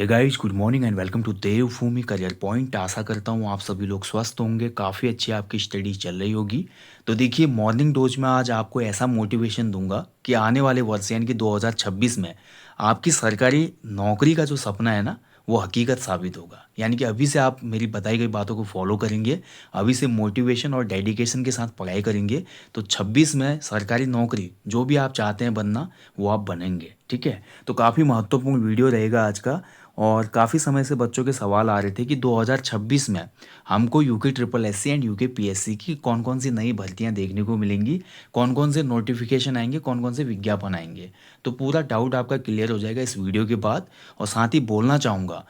Hey guys, good morning and welcome to Devbhoomi career point. आशा करता हूँ आप सभी लोग स्वस्थ होंगे, काफ़ी अच्छी आपकी स्टडी चल रही होगी। तो देखिए, मॉर्निंग डोज में आज आपको ऐसा मोटिवेशन दूंगा कि आने वाले वर्ष यानी कि 2026 में आपकी सरकारी नौकरी का जो सपना है ना, वो हकीकत साबित होगा। यानी कि अभी से आप मेरी बताई गई बातों को फॉलो करेंगे, अभी से मोटिवेशन और डेडिकेशन के साथ पढ़ाई करेंगे, तो 26 में सरकारी नौकरी जो भी आप चाहते हैं बनना, वो आप बनेंगे। ठीक है, तो काफ़ी महत्वपूर्ण वीडियो रहेगा आज का। और काफ़ी समय से बच्चों के सवाल आ रहे थे कि 2026 में हमको UK triple SC and UK PSC की कौन कौन सी नई भर्तियां देखने को मिलेंगी, कौन कौन से नोटिफिकेशन आएंगे, कौन कौन से विज्ञापन आएंगे। तो पूरा डाउट आपका क्लियर हो जाएगा इस वीडियो के बाद। और साथ ही बोलना चाहूँगा,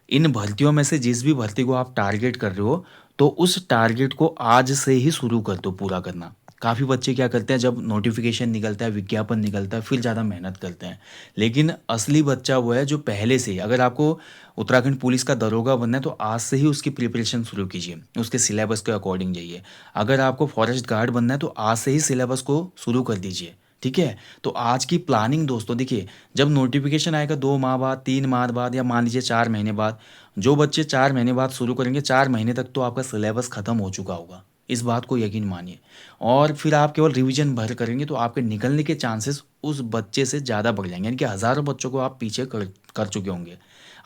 इन भर्तियों में से जिस भी भर्ती को आप टारगेट कर रहे हो, तो उस टारगेट को आज से ही शुरू कर दो पूरा करना। काफ़ी बच्चे क्या करते हैं, जब नोटिफिकेशन निकलता है, विज्ञापन निकलता है, फिर ज़्यादा मेहनत करते हैं। लेकिन असली बच्चा वो है जो पहले से ही, अगर आपको उत्तराखंड पुलिस का दरोगा बनना है तो आज से ही उसकी प्रिपरेशन शुरू कीजिए, उसके सिलेबस के अकॉर्डिंग जाइए। अगर आपको फॉरेस्ट गार्ड बनना है तो आज से ही सिलेबस को शुरू कर दीजिए। ठीक है, तो आज की प्लानिंग दोस्तों देखिए, जब नोटिफिकेशन आएगा 2 माह बाद, 3 माह बाद, या मान लीजिए 4 महीने बाद, जो बच्चे 4 महीने बाद शुरू करेंगे, 4 महीने तक तो आपका सिलेबस खत्म हो चुका होगा। इस बात को यकीन मानिए। और फिर आप केवल रिवीजन भर करेंगे तो आपके निकलने के चांसेस उस बच्चे से ज़्यादा बढ़ जाएंगे, यानी कि हज़ारों बच्चों को आप पीछे कर चुके होंगे।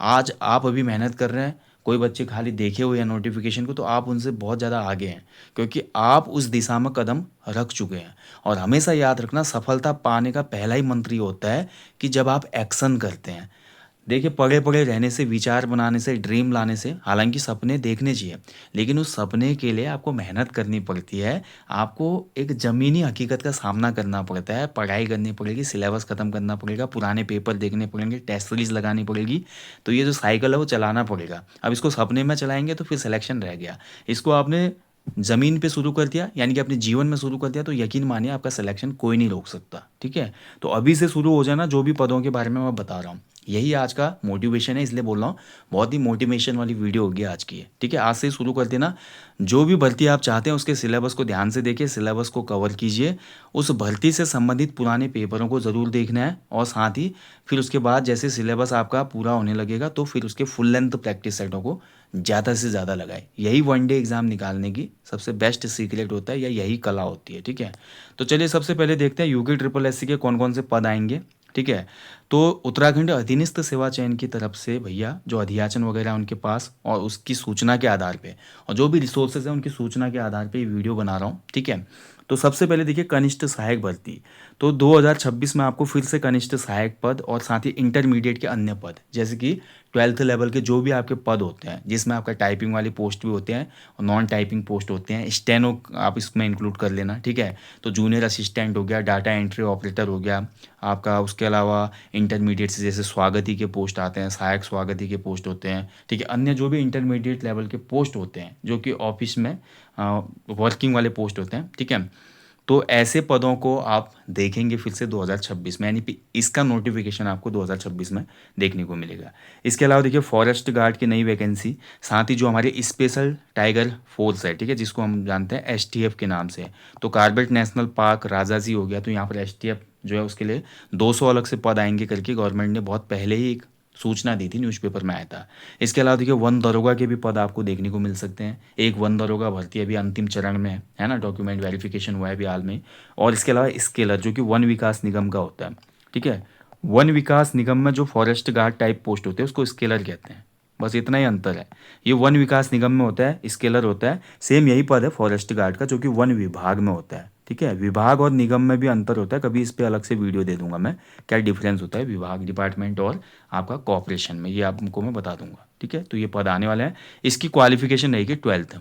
आज आप अभी मेहनत कर रहे हैं, कोई बच्चे खाली देखे हुए हैं नोटिफिकेशन को, तो आप उनसे बहुत ज़्यादा आगे हैं, क्योंकि आप उस दिशा में कदम रख चुके हैं। और हमेशा याद रखना, सफलता पाने का पहला ही मंत्र ये होता है कि जब आप एक्शन करते हैं। देखिए, पड़े पड़े रहने से, विचार बनाने से, ड्रीम लाने से, हालांकि सपने देखने चाहिए, लेकिन उस सपने के लिए आपको मेहनत करनी पड़ती है। आपको एक ज़मीनी हकीकत का सामना करना पड़ता है, पढ़ाई करनी पड़ेगी, सिलेबस ख़त्म करना पड़ेगा, पुराने पेपर देखने पड़ेंगे, टेस्ट सीरीज लगानी पड़ेगी। तो ये जो साइकिल है वो चलाना पड़ेगा। अब इसको सपने में चलाएंगे तो फिर सिलेक्शन रह गया। इसको आपने ज़मीन पे शुरू कर दिया, यानी कि अपने जीवन में शुरू कर दिया, तो यकीन मानिए आपका सिलेक्शन कोई नहीं रोक सकता। ठीक है, तो अभी से शुरू हो जाना, जो भी पदों के बारे में मैं बता रहा हूँ। यही आज का मोटिवेशन है, इसलिए बोल रहा हूँ। बहुत ही मोटिवेशन वाली वीडियो होगी आज की है। ठीक है, आज से ही शुरू कर देना। जो भी भर्ती आप चाहते हैं उसके सिलेबस को ध्यान से देखिए, सिलेबस को कवर कीजिए। उस भर्ती से संबंधित पुराने पेपरों को ज़रूर देखना है, और साथ ही फिर उसके बाद जैसे सिलेबस आपका पूरा होने लगेगा तो फिर उसके फुल लेंथ प्रैक्टिस सेटों को ज़्यादा से ज़्यादा लगाए। यही वन डे एग्ज़ाम निकालने की सबसे बेस्ट सीक्रेट होता है, या यही कला होती है। ठीक है, तो चलिए सबसे पहले देखते हैं यूके ट्रिपल एससी के कौन कौन से पद आएंगे। ठीक है, तो उत्तराखंड अधीनस्थ सेवा चयन की तरफ से भैया जो अध्याचन वगैरह है उनके पास, और उसकी सूचना के आधार पे, और जो भी रिसोर्सेज है उनकी सूचना के आधार पे ये वीडियो बना रहा हूँ। ठीक है, तो सबसे पहले देखिए, कनिष्ठ सहायक भर्ती। तो 2026 में आपको फिर से कनिष्ठ सहायक पद और साथ ही इंटरमीडिएट के अन्य पद, जैसे कि 12th लेवल के जो भी आपके पद होते हैं, जिसमें आपका टाइपिंग वाली पोस्ट भी होते हैं और नॉन टाइपिंग पोस्ट होते हैं, स्टेनो आप इसमें इंक्लूड कर लेना। ठीक है, तो जूनियर असिस्टेंट हो गया, डाटा एंट्री ऑपरेटर हो गया आपका, उसके अलावा इंटरमीडिएट से जैसे स्वागती के पोस्ट आते हैं, सहायक स्वागती के पोस्ट होते हैं। ठीक है, अन्य जो भी इंटरमीडिएट लेवल के पोस्ट होते हैं जो कि ऑफिस में वर्किंग वाले पोस्ट होते हैं। ठीक है, तो ऐसे पदों को आप देखेंगे फिर से 2026 में, यानी कि इसका नोटिफिकेशन आपको 2026 में देखने को मिलेगा। इसके अलावा देखिए, फॉरेस्ट गार्ड की नई वैकेंसी, साथ ही जो हमारे स्पेशल टाइगर फोर्स है, ठीक है, जिसको हम जानते हैं एसटीएफ के नाम से, तो कार्बेट नेशनल पार्क राजाजी हो गया, तो यहाँ पर एसटीएफ जो है उसके लिए 200 अलग से पद आएंगे करके गवर्नमेंट ने बहुत पहले ही एक सूचना दी थी, न्यूज़पेपर में आया था। इसके अलावा देखिए, वन दरोगा के भी पद आपको देखने को मिल सकते हैं। एक वन दरोगा भर्ती अभी अंतिम चरण में है ना, डॉक्यूमेंट वेरिफिकेशन हुआ है अभी हाल में। और इसके अलावा स्केलर जो कि वन विकास निगम का होता है। ठीक है, वन विकास निगम में जो फॉरेस्ट गार्ड टाइप पोस्ट होते हैं उसको स्केलर कहते हैं। बस इतना ही अंतर है, ये वन विकास निगम में होता है, स्केलर होता है। सेम यही पद है फॉरेस्ट गार्ड का, जो कि वन विभाग में होता है। ठीक है, विभाग और निगम में भी अंतर होता है, कभी इस पे अलग से वीडियो दे दूंगा मैं, क्या डिफरेंस होता है विभाग डिपार्टमेंट और आपका कॉपरेशन में, ये आपको मैं बता दूंगा। ठीक है, तो ये पद आने वाले हैं। इसकी क्वालिफिकेशन रहेगी 12th।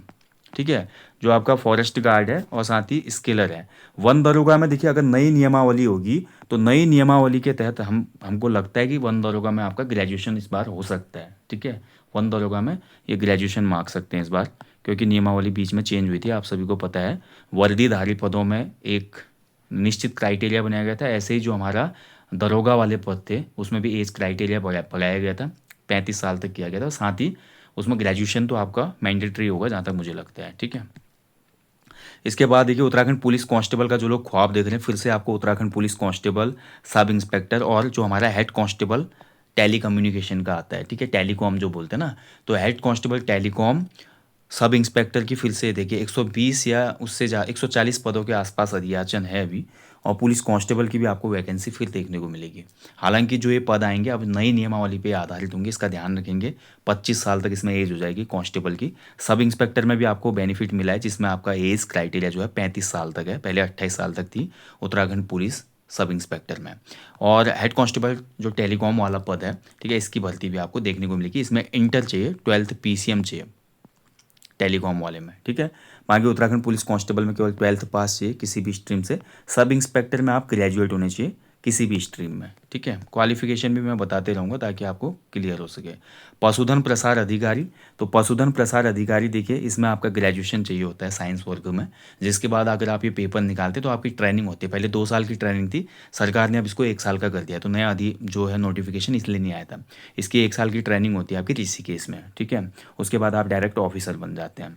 ठीक है, जो आपका फॉरेस्ट गार्ड है और साथ ही स्केलर है। वन दरोगा में देखिए, अगर नई नियमावली होगी तो नई नियमावली के तहत हमको लगता है कि वन दरोगा में आपका ग्रेजुएशन इस बार हो सकता है। ठीक है, वन दरोगा में ये ग्रेजुएशन मांग सकते हैं इस बार, क्योंकि नियमावली बीच में चेंज हुई थी, आप सभी को पता है। वर्दीधारी पदों में एक निश्चित क्राइटेरिया बनाया गया था, ऐसे ही जो हमारा दरोगा वाले पद थे उसमें भी एज क्राइटेरिया बढ़ाया गया था, 35 साल तक किया गया था। साथ ही उसमें ग्रेजुएशन तो आपका मैंडेटरी होगा जहाँ तक मुझे लगता है। ठीक है, इसके बाद देखिए, उत्तराखंड पुलिस कांस्टेबल का जो लोग ख्वाब देख रहे हैं, फिर से आपको Uttarakhand police constable, sub inspector और जो हमारा हेड कांस्टेबल, टेली कम्युनिकेशन का आता है, ठीक है, टेलीकॉम जो बोलते हैं ना। तो head constable telecom sub inspector की फिर से देखिए 120 या उससे 140 पदों के आसपास अधियाचन है अभी। और पुलिस कांस्टेबल की भी आपको वैकेंसी फिर देखने को मिलेगी। हालांकि जो ये पद आएंगे अब नई नियमावली पे आधारित होंगे, इसका ध्यान रखेंगे। 25 साल तक इसमें एज हो जाएगी कांस्टेबल की। सब इंस्पेक्टर में भी आपको बेनिफिट मिला है, जिसमें आपका एज क्राइटेरिया जो है 35 साल तक है, पहले 28 साल तक थी उत्तराखंड पुलिस सब इंस्पेक्टर में। और हेड कांस्टेबल जो टेलीकॉम वाला पद है, ठीक है, इसकी भर्ती भी आपको देखने को मिलेगी। इसमें इंटर चाहिए, 12th PCM चाहिए टेलीकॉम वाले में, ठीक है। बाकी उत्तराखंड पुलिस कांस्टेबल में केवल 12th पास चाहिए किसी भी स्ट्रीम से। सब इंस्पेक्टर में आप ग्रेजुएट होने चाहिए किसी भी स्ट्रीम में, ठीक है। क्वालिफिकेशन भी मैं बताते रहूँगा ताकि आपको क्लियर हो सके। पशुधन प्रसार अधिकारी, तो पशुधन प्रसार अधिकारी देखिए इसमें आपका ग्रेजुएशन चाहिए होता है साइंस वर्ग में। जिसके बाद अगर आप ये पेपर निकालते तो आपकी ट्रेनिंग होती है। पहले 2 साल की ट्रेनिंग थी, सरकार ने अब इसको 1 साल का कर दिया। तो नया जो है नोटिफिकेशन इसलिए नहीं आया था। इसकी 1 साल की ट्रेनिंग होती है आपकी ऋषिकेश में, ठीक है। उसके बाद आप डायरेक्ट ऑफिसर बन जाते हैं।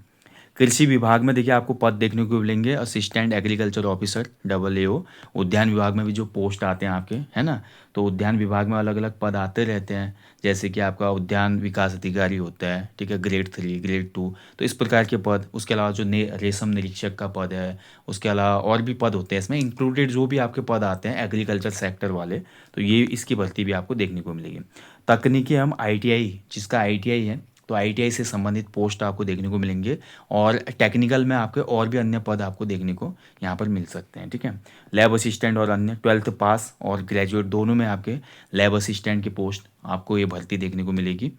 कृषि विभाग में देखिए आपको पद देखने को मिलेंगे, असिस्टेंट एग्रीकल्चर ऑफिसर AAO। उद्यान विभाग में भी जो पोस्ट आते हैं आपके, है ना। तो उद्यान विभाग में अलग अलग पद आते रहते हैं, जैसे कि आपका उद्यान विकास अधिकारी होता है, ठीक है, ग्रेड 3 ग्रेड 2। तो इस प्रकार के पद, उसके अलावा जो रेशम निरीक्षक का पद है, उसके अलावा और भी पद होते हैं इसमें इंक्लूडेड। जो भी आपके पद आते हैं एग्रीकल्चर सेक्टर वाले, तो ये इसकी भर्ती भी आपको देखने को मिलेगी। तकनीकी हम ITI, जिसका ITI है, तो ITI से संबंधित पोस्ट आपको देखने को मिलेंगे। और टेक्निकल में आपके और भी अन्य पद आपको देखने को यहाँ पर मिल सकते हैं, ठीक है। लैब असिस्टेंट और अन्य 12th पास और ग्रेजुएट दोनों में आपके लैब असिस्टेंट की पोस्ट आपको ये भर्ती देखने को मिलेगी।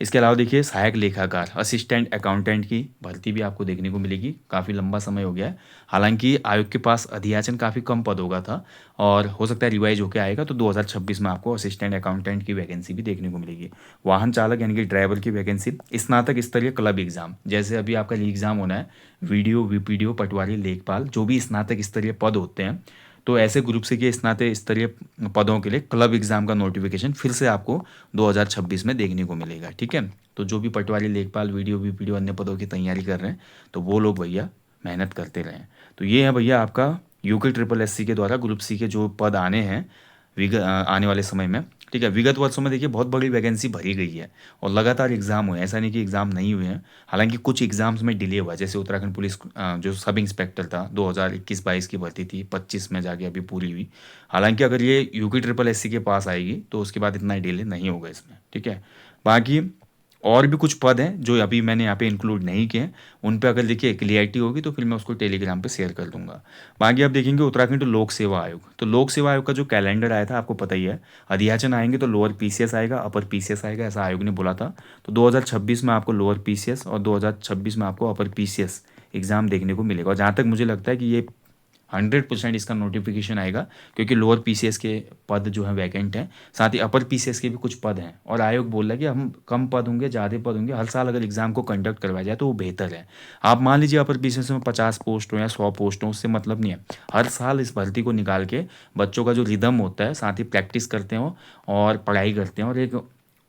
इसके अलावा देखिए सहायक लेखाकार असिस्टेंट अकाउंटेंट की भर्ती भी आपको देखने को मिलेगी। काफ़ी लंबा समय हो गया है, हालांकि आयोग के पास अधियाचन काफ़ी कम पद होगा था और हो सकता है रिवाइज होकर आएगा। तो 2026 में आपको असिस्टेंट अकाउंटेंट की वैकेंसी भी देखने को मिलेगी। वाहन चालक यानी कि ड्राइवर की वैकेंसी। स्नातक स्तरीय क्लब एग्जाम, जैसे अभी आपका एग्जाम होना है वीडियो VPDO पटवारी लेखपाल, जो भी स्नातक स्तरीय पद होते हैं, तो ऐसे ग्रुप से कि स्नातक स्तरीय पदों के लिए क्लब एग्जाम का नोटिफिकेशन फिर से आपको 2026 में देखने को मिलेगा, ठीक है। तो जो भी पटवारी लेखपाल वीडियो VPDO अन्य पदों की तैयारी कर रहे हैं, तो वो लोग भैया मेहनत करते रहें। तो ये है भैया आपका UKSSC के द्वारा ग्रुप C के जो पद आने हैं आने वाले समय में, ठीक है। विगत वर्षों में देखिए बहुत बड़ी वैकेंसी भरी गई है और लगातार एग्जाम हुए हैं, ऐसा नहीं कि एग्जाम नहीं हुए हैं। हालांकि कुछ एग्जाम्स में डिले हुआ है, जैसे उत्तराखंड पुलिस जो सब इंस्पेक्टर था 2021-22 की भर्ती थी, 25 में जाके अभी पूरी हुई। हालांकि अगर ये UKSSC के पास आएगी तो उसके बाद इतना डिले नहीं होगा इसमें, ठीक है। बाकी और भी कुछ पद हैं जो अभी मैंने यहाँ पे इंक्लूड नहीं किए हैं, उन पे अगर देखिए क्लियरिटी होगी तो फिर मैं उसको टेलीग्राम पे शेयर कर दूंगा। बाकी आप देखेंगे उत्तराखंड लोक सेवा आयोग, तो लोक सेवा आयोग का जो कैलेंडर आया था आपको पता ही है। अधियाचन आएंगे तो लोअर PCS आएगा, अपर PCS आएगा, ऐसा आयोग ने बोला था। तो 2026 में आपको लोअर PCS और 2026 में आपको अपर PCS एग्जाम देखने को मिलेगा। और जहाँ तक मुझे लगता है कि ये 100% इसका नोटिफिकेशन आएगा, क्योंकि लोअर PCS के पद जो हैं वैकेंट हैं, साथ ही अपर PCS के भी कुछ पद हैं। और आयोग बोल रहा है कि हम कम पद होंगे ज़्यादा पद होंगे, हर साल अगर एग्जाम को कंडक्ट करवाया जाए तो वो बेहतर है। आप मान लीजिए अपर PCS में 50 पोस्ट हो या 100 पोस्ट हो, उससे मतलब नहीं है। हर साल इस भर्ती को निकाल के बच्चों का जो रिदम होता है, साथ ही प्रैक्टिस करते हो और पढ़ाई करते हैं और एक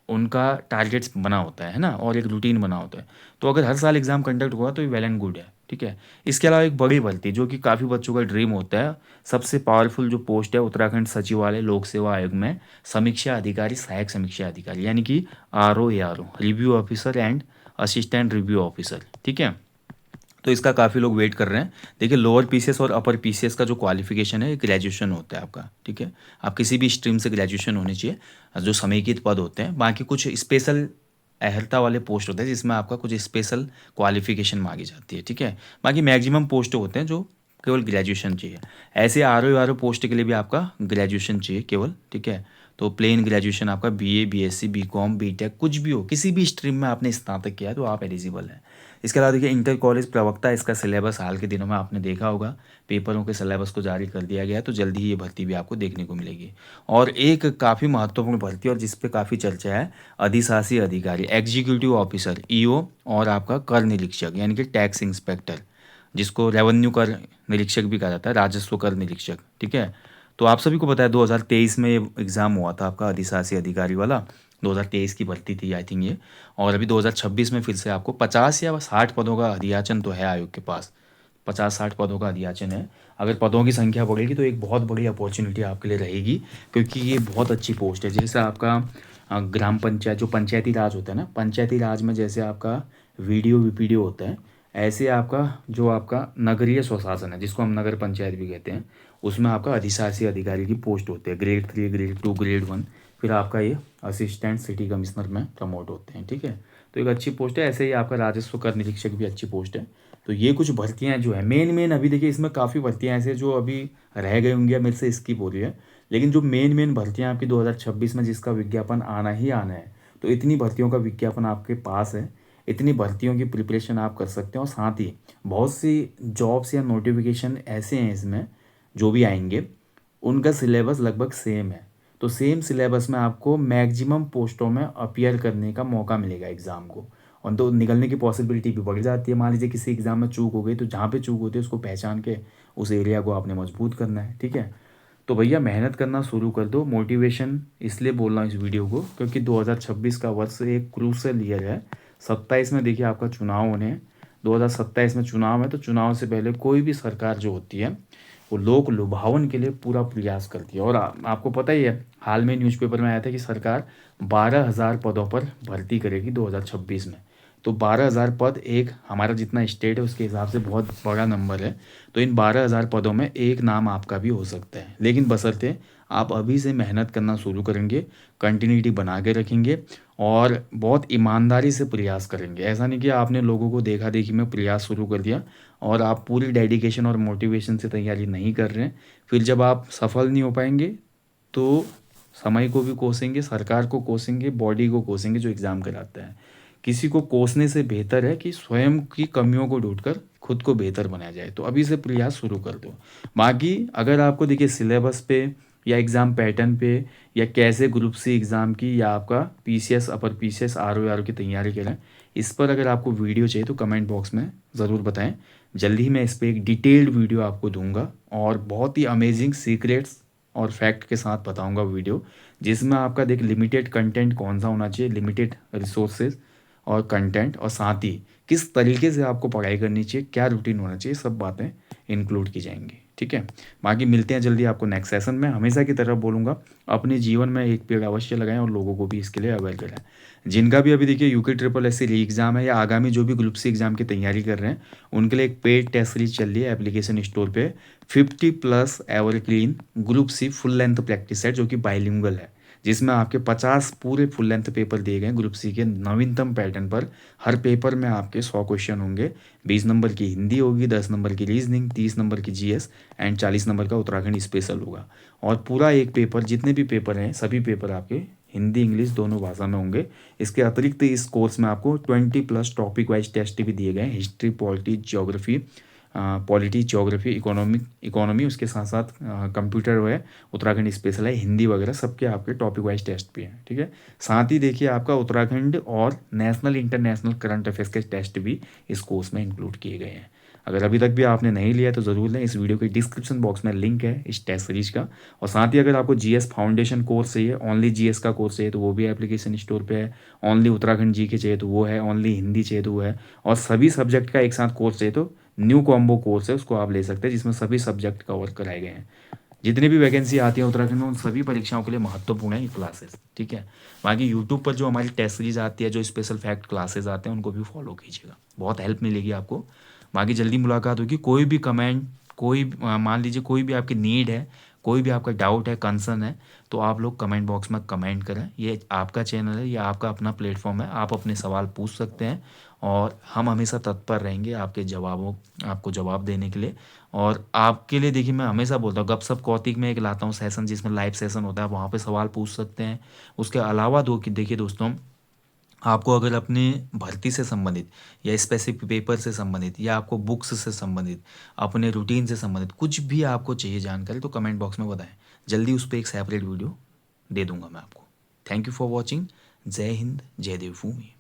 उनका टारगेट्स बना होता है ना, और एक रूटीन बना होता है। तो अगर हर साल एग्जाम कंडक्ट हुआ तो ये वेल एंड गुड है, ठीक है। इसके अलावा एक बड़ी भर्ती जो कि काफ़ी बच्चों का ड्रीम होता है, सबसे पावरफुल जो पोस्ट है उत्तराखंड सचिवालय लोक सेवा आयोग में समीक्षा अधिकारी, सहायक समीक्षा अधिकारी, यानी कि RO review officer and assistant review officer, ठीक है। तो इसका काफ़ी लोग वेट कर रहे हैं। देखिए लोअर PCS और अपर PCS का जो क्वालिफिकेशन है ग्रेजुएशन होता है आपका, ठीक है। आप किसी भी स्ट्रीम से ग्रेजुएशन होनी चाहिए। जो समेकित पद होते हैं, बाकी कुछ स्पेशल अहर्ता वाले पोस्ट होते हैं जिसमें आपका कुछ स्पेशल क्वालिफिकेशन मांगी जाती है, ठीक है। बाकी मैक्सिमम पोस्ट होते हैं जो केवल ग्रेजुएशन चाहिए। ऐसे RO पोस्ट के लिए भी आपका ग्रेजुएशन चाहिए केवल, ठीक है। तो प्लेन ग्रेजुएशन आपका BA BSc BCom BTech कुछ भी हो, किसी भी स्ट्रीम में आपने स्नातक किया है तो आप एलिजिबल हैं। इसके अलावा देखिए इंटर कॉलेज प्रवक्ता, इसका सिलेबस हाल के दिनों में आपने देखा होगा, पेपरों के सिलेबस को जारी कर दिया गया है। तो जल्दी ही ये भर्ती भी आपको देखने को मिलेगी। और एक काफ़ी महत्वपूर्ण भर्ती और जिस पे काफ़ी चर्चा है, अधिशासी अधिकारी एग्जीक्यूटिव ऑफिसर EO और आपका कर निरीक्षक यानी कि टैक्स इंस्पेक्टर, जिसको रेवेन्यू कर निरीक्षक भी कहा जाता है, राजस्व कर निरीक्षक, ठीक है। तो आप सभी को पता है 2023 में ये एग्ज़ाम हुआ था आपका अधिशासी अधिकारी वाला, 2023 की भर्ती थी आई थिंक ये। और अभी 2026 में फिर से आपको 50 या 60 पदों का अधियाचन तो है आयोग के पास। 50-60 पदों का अधियाचन है। अगर पदों की संख्या बढ़ेगी तो एक बहुत बड़ी अपॉर्चुनिटी आपके लिए रहेगी, क्योंकि ये बहुत अच्छी पोस्ट है। जैसे आपका ग्राम पंचायत, जो पंचायती राज होता है ना, पंचायती राज में जैसे आपका वीपीडीओ होता है, ऐसे आपका जो आपका नगरीय स्वशासन है, जिसको हम नगर पंचायत भी कहते हैं, उसमें आपका अधिशासी अधिकारी की पोस्ट होती है, ग्रेड 3, ग्रेड 2, ग्रेड 1। फिर आपका ये असिस्टेंट सिटी कमिश्नर में प्रमोट होते हैं, ठीक है। तो एक अच्छी पोस्ट है। ऐसे ही आपका राजस्व कर निरीक्षक भी अच्छी पोस्ट है। तो ये कुछ भर्तियां जो है मेन मेन, अभी देखिए इसमें काफ़ी भर्तियां ऐसे जो अभी रह गई होंगी या मेरे से स्किप हो रही है, लेकिन जो मेन मेन भर्तियां आपकी 2026 में जिसका विज्ञापन आना ही आना है, तो इतनी भर्तियों का विज्ञापन आपके पास है, इतनी भर्तियों की प्रिपरेशन आप कर सकते हैं। और साथ ही बहुत सी जॉब्स या नोटिफिकेशन ऐसे हैं इसमें जो भी आएंगे, उनका सिलेबस लगभग सेम है। तो सेम सिलेबस में आपको मैक्सिमम पोस्टों में अपीयर करने का मौका मिलेगा एग्ज़ाम को, और तो निकलने की पॉसिबिलिटी भी बढ़ जाती है। मान लीजिए किसी एग्ज़ाम में चूक हो गई, तो जहाँ पे चूक होती है उसको पहचान के उस एरिया को आपने मजबूत करना है, ठीक है। तो भैया मेहनत करना शुरू कर दो। मोटिवेशन इसलिए बोल रहा हूँ इस वीडियो को, क्योंकि 2026 का वर्ष एक क्रूशल ईयर है। 27 में देखिए आपका चुनाव होने हैं। 2027 में चुनाव है, तो चुनाव से पहले कोई भी सरकार जो होती है वो लोक लुभावन के लिए पूरा प्रयास करती है। और आपको पता ही है, हाल में न्यूज़पेपर में आया था कि सरकार 12,000 पदों पर भर्ती करेगी 2026 में। तो 12,000 पद एक हमारा जितना स्टेट है उसके हिसाब से बहुत बड़ा नंबर है। तो इन 12,000 पदों में एक नाम आपका भी हो सकता है, लेकिन बशर्ते आप अभी से मेहनत करना शुरू करेंगे, कंटिन्यूटी बना के रखेंगे और बहुत ईमानदारी से प्रयास करेंगे। ऐसा नहीं कि आपने लोगों को देखा देखी में प्रयास शुरू कर दिया और आप पूरी डेडिकेशन और मोटिवेशन से तैयारी नहीं कर रहे हैं, फिर जब आप सफल नहीं हो पाएंगे तो समय को भी कोसेंगे, सरकार को कोसेंगे, बॉडी को कोसेंगे जो एग्ज़ाम कराता है। किसी को कोसने से बेहतर है कि स्वयं की कमियों को ढूंढकर खुद को बेहतर बनाया जाए। तो अभी से प्रयास शुरू कर दो। बाकी अगर आपको देखिए सिलेबस पे या एग्ज़ाम पैटर्न पे या कैसे ग्रुप सी एग्ज़ाम की या आपका पीसीएस, अपर पीसीएस, आरओ की तैयारी करें, इस पर अगर आपको वीडियो चाहिए तो कमेंट बॉक्स में ज़रूर बताएं। जल्दी ही मैं इस पर एक डिटेल्ड वीडियो आपको दूंगा और बहुत ही अमेजिंग सीक्रेट्स और फैक्ट के साथ बताऊंगा वीडियो, जिसमें आपका देख लिमिटेड कंटेंट कौन सा होना चाहिए, लिमिटेड रिसोर्सेज और कंटेंट, और साथ ही किस तरीके से आपको पढ़ाई करनी चाहिए, क्या रूटीन होना चाहिए, सब बातें इंक्लूड की जाएंगी, ठीक है। बाकी मिलते हैं जल्दी आपको नेक्स्ट सेशन में। हमेशा की तरह बोलूँगा, अपने जीवन में एक पेड़ अवश्य लगाएं और लोगों को भी इसके लिए अवेयर कराएं। जिनका भी अभी देखिए यूके ट्रिपल एस री एग्ज़ाम है या आगामी जो भी ग्रुप सी एग्ज़ाम की तैयारी कर रहे हैं, उनके लिए एक पेड टेस्ट सीरीज चल रही है एप्लीकेशन स्टोर पे, 50+ evergreen group C full length practice set, जो कि बाइलिंगुअल है, जिसमें आपके 50 पूरे फुल लेंथ पेपर दिए गए ग्रुप सी के नवीनतम पैटर्न पर। हर पेपर में आपके 100 क्वेश्चन होंगे। 20 नंबर की हिंदी होगी, 10 नंबर की रीजनिंग, 30 नंबर की जीएस एंड 40 नंबर का उत्तराखंड स्पेशल होगा। और पूरा एक पेपर, जितने भी पेपर हैं सभी पेपर आपके हिंदी इंग्लिश दोनों भाषा में होंगे। इसके अतिरिक्त इस कोर्स में आपको 20+ टॉपिक वाइज टेस्ट भी दिए गए हैं, हिस्ट्री, पॉलिटी, ज्योग्राफी, इकोनॉमी, उसके साथ साथ कंप्यूटर है, उत्तराखंड स्पेशल है, हिंदी वगैरह सबके आपके टॉपिक वाइज टेस्ट भी हैं, ठीक है। साथ ही देखिए आपका उत्तराखंड और नेशनल इंटरनेशनल करंट अफेयर्स के टेस्ट भी इस कोर्स में इंक्लूड किए गए हैं। अगर अभी तक भी आपने नहीं लिया तो ज़रूर लें। इस वीडियो के डिस्क्रिप्शन बॉक्स में लिंक है इस टेस्ट सीरीज का। और साथ ही अगर आपको जीएस फाउंडेशन कोर्स चाहिए, ओनली जीएस का कोर्स चाहिए, तो वो भी एप्लीकेशन स्टोर पे है। ओनली उत्तराखंड जी के चाहिए तो वो है, ओनली हिंदी चाहिए तो वो है, और सभी सब्जेक्ट का एक साथ कोर्स चाहिए तो न्यू कॉम्बो कोर्स है, उसको आप ले सकते हैं, जिसमें सभी सब्जेक्ट कवर कराए गए हैं। जितनी भी वैकेंसी आती है उत्तराखंड में उन सभी परीक्षाओं के लिए महत्वपूर्ण है ये क्लासेस, ठीक है। बाकी यूट्यूब पर जो हमारी टेस्ट सीरीज आती है, जो स्पेशल फैक्ट क्लासेस आते हैं, उनको भी फॉलो कीजिएगा, बहुत हेल्प मिलेगी आपको। बाकी जल्दी मुलाकात होगी। कोई भी कमेंट, मान लीजिए कोई भी आपकी नीड है, कोई भी आपका डाउट है, कंसर्न है, तो आप लोग कमेंट बॉक्स में कमेंट करें। ये आपका चैनल है, ये आपका अपना प्लेटफॉर्म है, आप अपने सवाल पूछ सकते हैं और हम हमेशा तत्पर रहेंगे आपको जवाब देने के लिए। और आपके लिए देखिए मैं हमेशा बोलता हूँ, गपशप कौतिक में एक लाता हूँ सेशन, जिसमें लाइव सेशन होता है, वहाँ पे सवाल पूछ सकते हैं। उसके अलावा देखिए दोस्तों, आपको अगर अपने भर्ती से संबंधित या स्पेसिफिक पेपर से संबंधित या आपको बुक्स से संबंधित, अपने रूटीन से संबंधित कुछ भी आपको चाहिए जानकारी, तो कमेंट बॉक्स में बताएं। जल्दी उस पर एक सेपरेट वीडियो दे दूंगा मैं आपको। Thank you for watching. जय हिंद, जय देवभूमि।